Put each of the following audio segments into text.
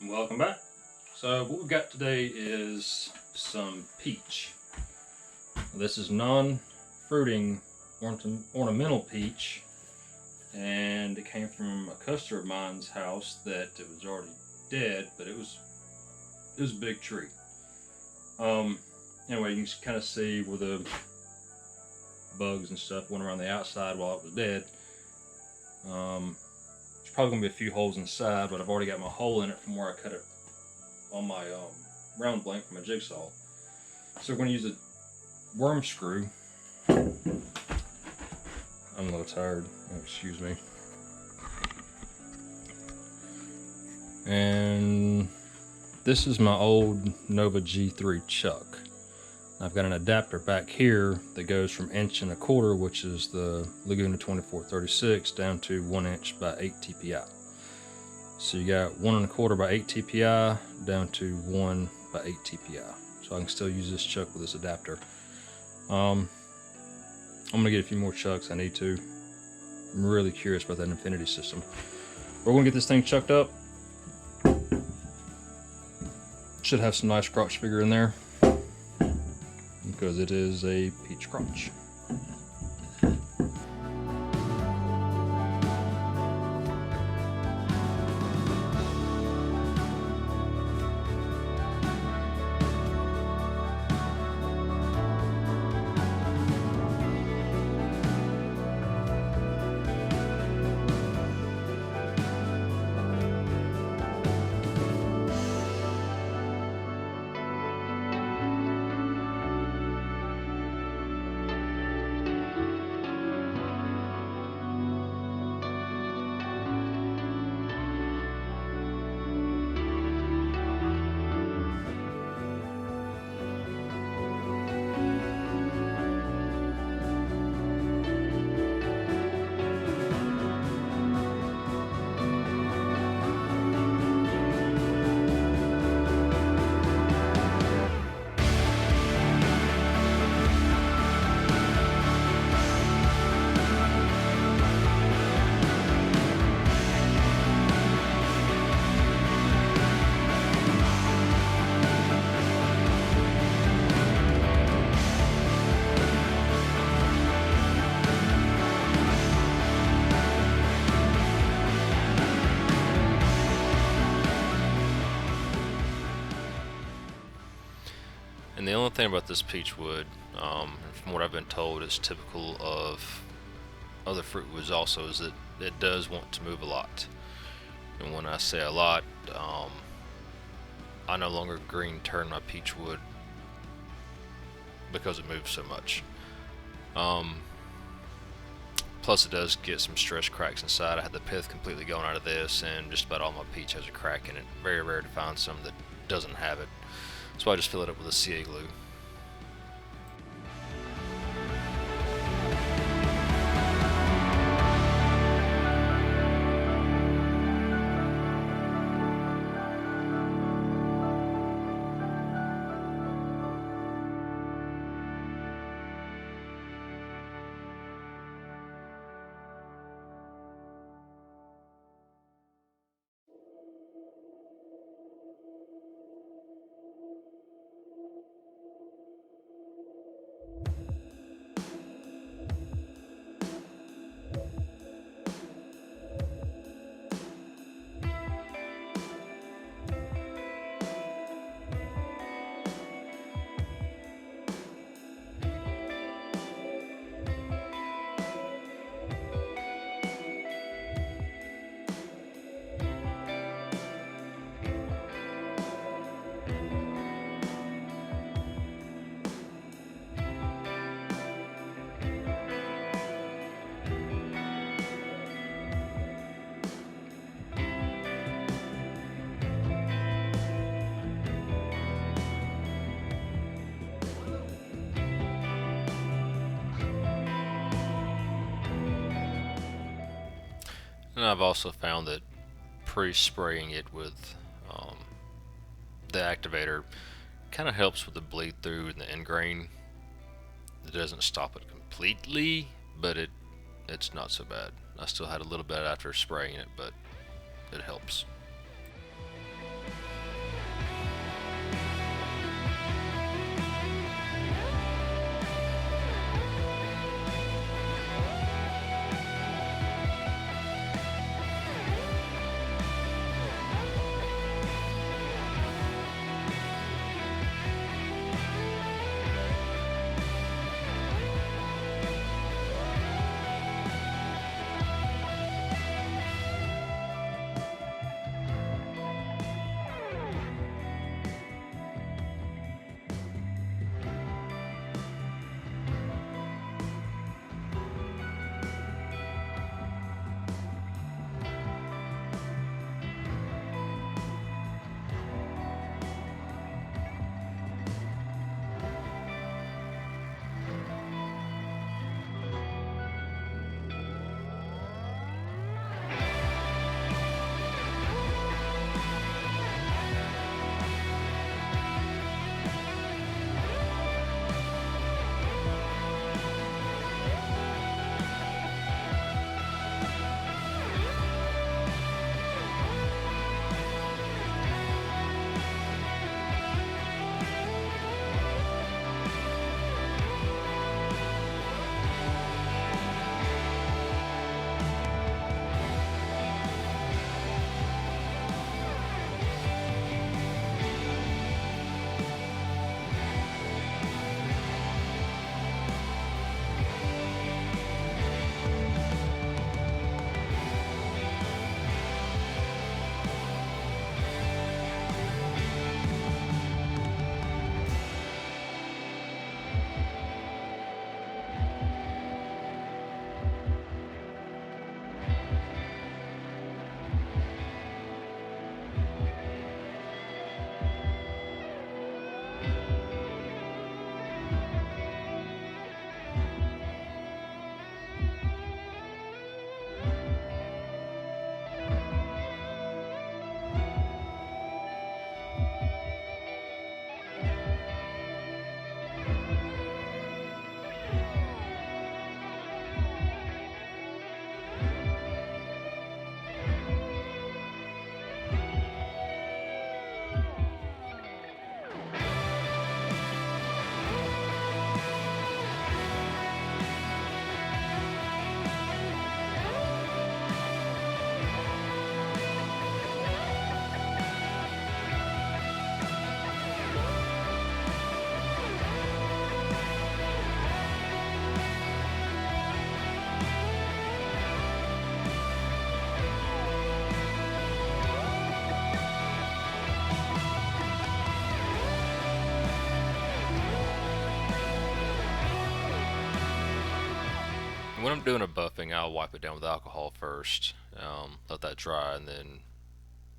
Welcome back. So what we've got today is some peach. This is non-fruiting ornamental peach, and it came from a customer of mine's house that it was already dead, but it was a big tree. Anyway, you can kind of see where the bugs and stuff went around the outside while it was dead. There's probably gonna be a few holes inside, but I've already got my hole in it from where I cut it on my round blank from a jigsaw. So we're going to use a worm screw. I'm a little tired, excuse me. And this is my old Nova G3 chuck. I've got an adapter back here that goes from 1.25 inch, which is the Laguna 2436, down to 1 inch by 8 TPI. So you got 1.25 by 8 TPI down to 1 by 8 TPI. So I can still use this chuck with this adapter. I'm gonna get a few more chucks. I need to. I'm really curious about that infinity system. We're gonna get this thing chucked up. Should have some nice crotch figure in there because it is a peach crotch. And the only thing about this peach wood, from what I've been told, is typical of other fruit woods also, is that it does want to move a lot. And when I say a lot, I no longer green turn my peach wood because it moves so much. Plus it does get some stress cracks inside. I had the pith completely gone out of this, and just about all my peach has a crack in it. Very rare to find some that doesn't have it. So I just fill it up with a CA glue. And I've also found that pre-spraying it with the activator kind of helps with the bleed through and the end grain. It doesn't stop it completely, but it's not so bad. I still had a little bit after spraying it, but it helps. When I'm doing a buffing, I'll wipe it down with alcohol first, let that dry, and then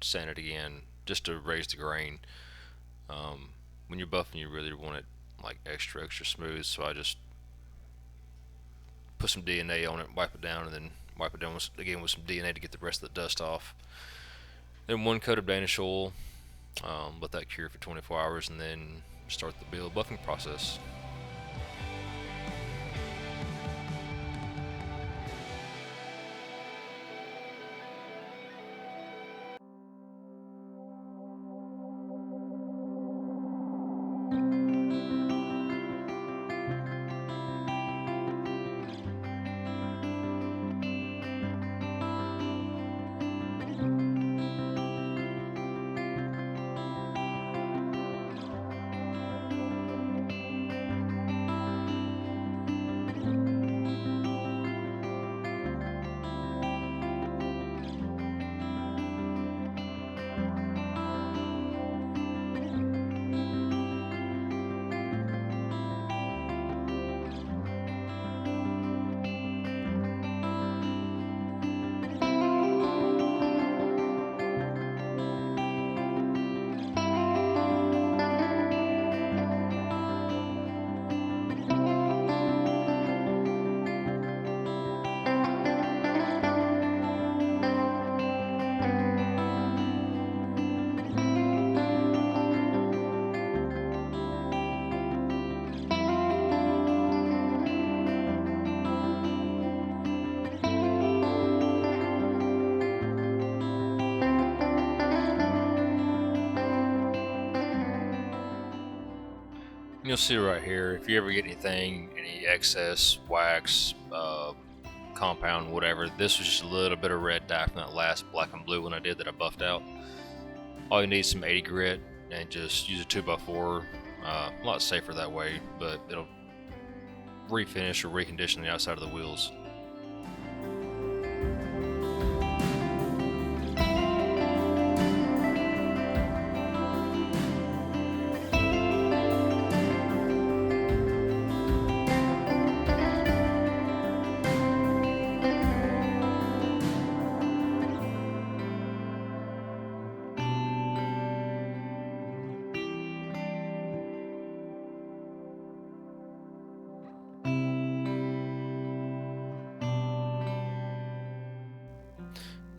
sand it again just to raise the grain. When you're buffing, you really want it like extra smooth. So I just put some DNA on it, wipe it down, and then wipe it down again with some DNA to get the rest of the dust off. Then one coat of Danish oil, let that cure for 24 hours, and then start the bill buffing process. You'll see right here, if you ever get any excess wax, compound, whatever, this was just a little bit of red dye from that last black and blue one I did that I buffed out. All you need is some 80 grit and just use a 2x4. A lot safer that way, but it'll refinish or recondition the outside of the wheels.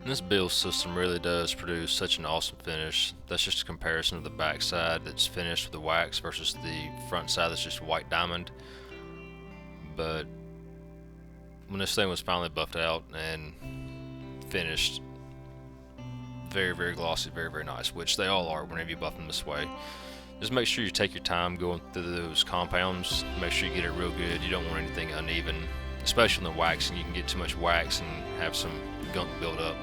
And this build system really does produce such an awesome finish. That's just a comparison of the back side that's finished with the wax versus the front side that's just white diamond. But when this thing was finally buffed out and finished, very glossy, very nice, which they all are whenever you buff them this way. Just make sure you take your time going through those compounds. Make sure you get it real good. You don't want anything uneven, especially in the waxing. You can get too much wax and have some gunk build up.